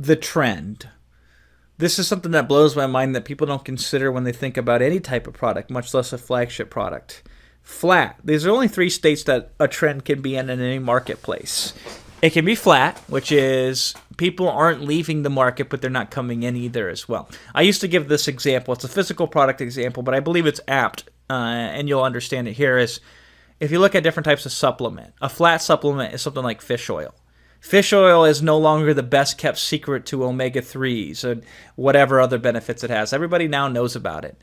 the trend. This is something that blows my mind that people don't consider when they think about any type of product, much less a flagship product. Flat. These are only 3 states that a trend can be in any marketplace. It can be flat, which is people aren't leaving the market, but they're not coming in either as well. I used to give this example. It's a physical product example, but I believe it's apt, and you'll understand it here. Is if you look at different types of supplement, a flat supplement is something like fish oil. Fish oil is no longer the best kept secret to omega-3s and whatever other benefits it has. Everybody now knows about it.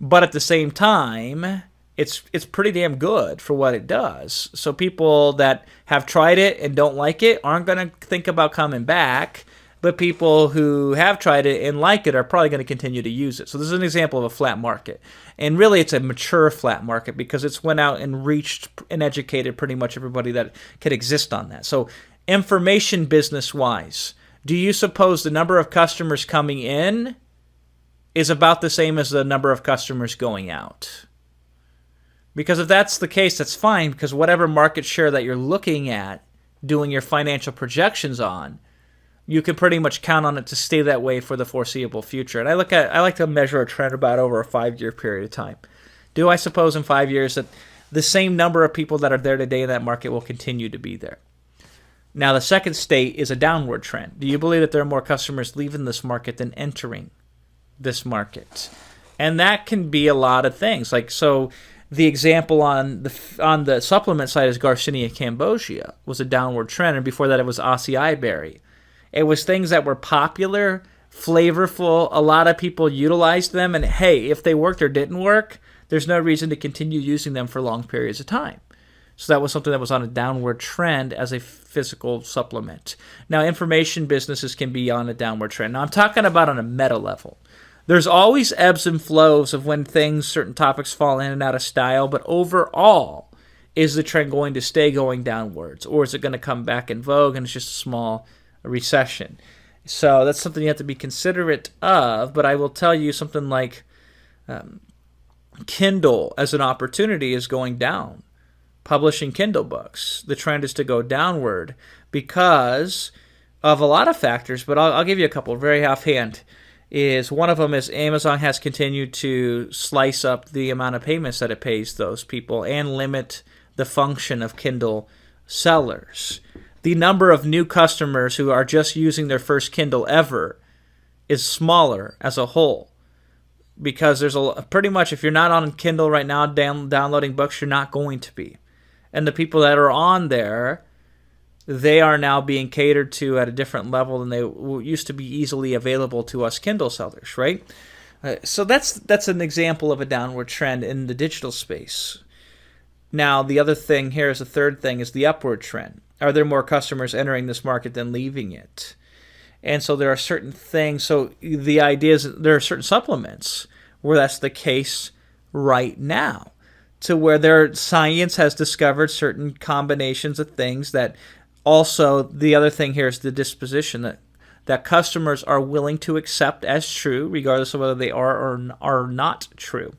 But at the same time, it's pretty damn good for what it does. So people that have tried it and don't like it aren't going to think about coming back. But people who have tried it and like it are probably going to continue to use it. So this is an example of a flat market. And really it's a mature flat market because it's went out and reached and educated pretty much everybody that could exist on that. So information business-wise, do you suppose the number of customers coming in is about the same as the number of customers going out? Because if that's the case, that's fine, because whatever market share that you're looking at doing your financial projections on, you can pretty much count on it to stay that way for the foreseeable future. And I like to measure a trend about over a 5-year period of time. Do I suppose in 5 years that the same number of people that are there today in that market will continue to be there? Now, the second state is a downward trend. Do you believe that there are more customers leaving this market than entering this market? And that can be a lot of things. Like, so the example on the supplement side is Garcinia cambogia was a downward trend, and before that it was acai berry. It was things that were popular, flavorful. A lot of people utilized them, and hey, if they worked or didn't work, there's no reason to continue using them for long periods of time. So that was something that was on a downward trend as a physical supplement. Now, information businesses can be on a downward trend. Now, I'm talking about on a meta level. There's always ebbs and flows of when certain topics fall in and out of style, but overall, is the trend going to stay going downwards, or is it going to come back in vogue and it's just a small recession? So that's something you have to be considerate of, but I will tell you something like Kindle as an opportunity is going down. Publishing Kindle books, the trend is to go downward because of a lot of factors, but I'll give you a couple very offhand. Is one of them is Amazon has continued to slice up the amount of payments that it pays those people and limit the function of Kindle sellers. The number of new customers who are just using their first Kindle ever is smaller as a whole. Because there's pretty much, if you're not on Kindle right now downloading books, you're not going to be. And the people that are on there, they are now being catered to at a different level than they used to be easily available to us Kindle sellers, right? So that's an example of a downward trend in the digital space. Now, the other thing here is the third thing is the upward trend. Are there more customers entering this market than leaving it? And so there are certain things. So the idea is there are certain supplements where that's the case right now, to where their science has discovered certain combinations of things that also, the other thing here is the disposition that customers are willing to accept as true, regardless of whether they are or are not true.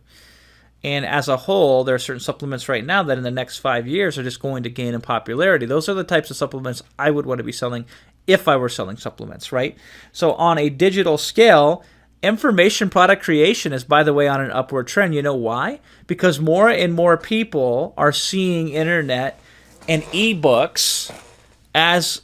And as a whole, there are certain supplements right now that in the next 5 years are just going to gain in popularity. Those are the types of supplements I would want to be selling if I were selling supplements, right? So on a digital scale, information product creation is, by the way, on an upward trend. You know why? Because more and more people are seeing internet and ebooks as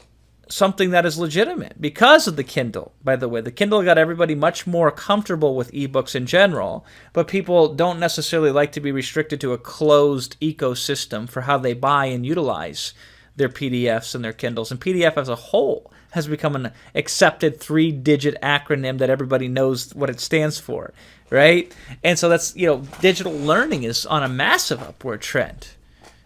something that is legitimate because of the Kindle. By the way, the Kindle got everybody much more comfortable with ebooks in general, but people don't necessarily like to be restricted to a closed ecosystem for how they buy and utilize their PDFs and their Kindles. And PDF as a whole has become an accepted 3-digit acronym that everybody knows what it stands for, right? And so that's, digital learning is on a massive upward trend.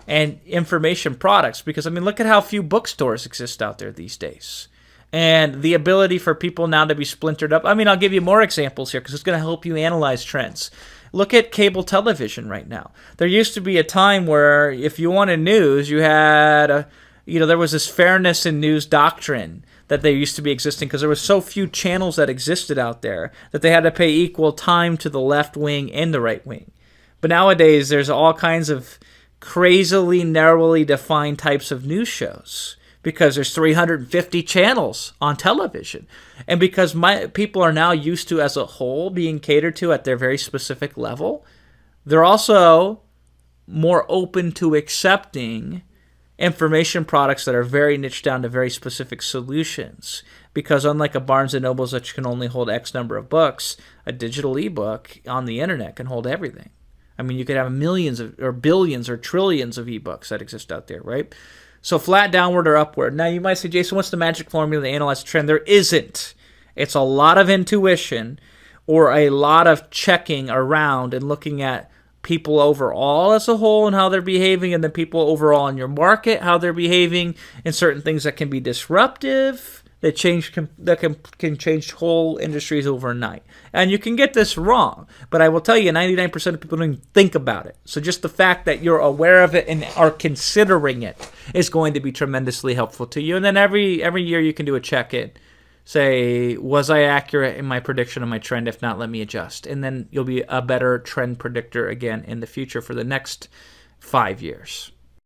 And information products, because, look at how few bookstores exist out there these days. And the ability for people now to be splintered up. I'll give you more examples here because it's going to help you analyze trends. Look at cable television right now. There used to be a time where if you wanted news, you had, there was this fairness in news doctrine that there used to be existing because there were so few channels that existed out there that they had to pay equal time to the left wing and the right wing. But nowadays, there's all kinds of crazily narrowly defined types of news shows because there's 350 channels on television. And because people are now used to, as a whole, being catered to at their very specific level, they're also more open to accepting information products that are very niche down to very specific solutions. Because unlike a Barnes & Noble's that can only hold X number of books, a digital ebook on the internet can hold everything. I mean, you could have millions or billions or trillions of ebooks that exist out there, right? So flat downward or upward. Now you might say, Jason, what's the magic formula to analyze the trend? There isn't. It's a lot of intuition or a lot of checking around and looking at people overall as a whole and how they're behaving, and then people overall in your market, how they're behaving, and certain things that can be disruptive, that can change whole industries overnight. And you can get this wrong, but I will tell you 99% of people don't even think about it. So just the fact that you're aware of it and are considering it is going to be tremendously helpful to you. And then every year you can do a check-in. Say, was I accurate in my prediction of my trend? If not, let me adjust. And then you'll be a better trend predictor again in the future for the next 5 years.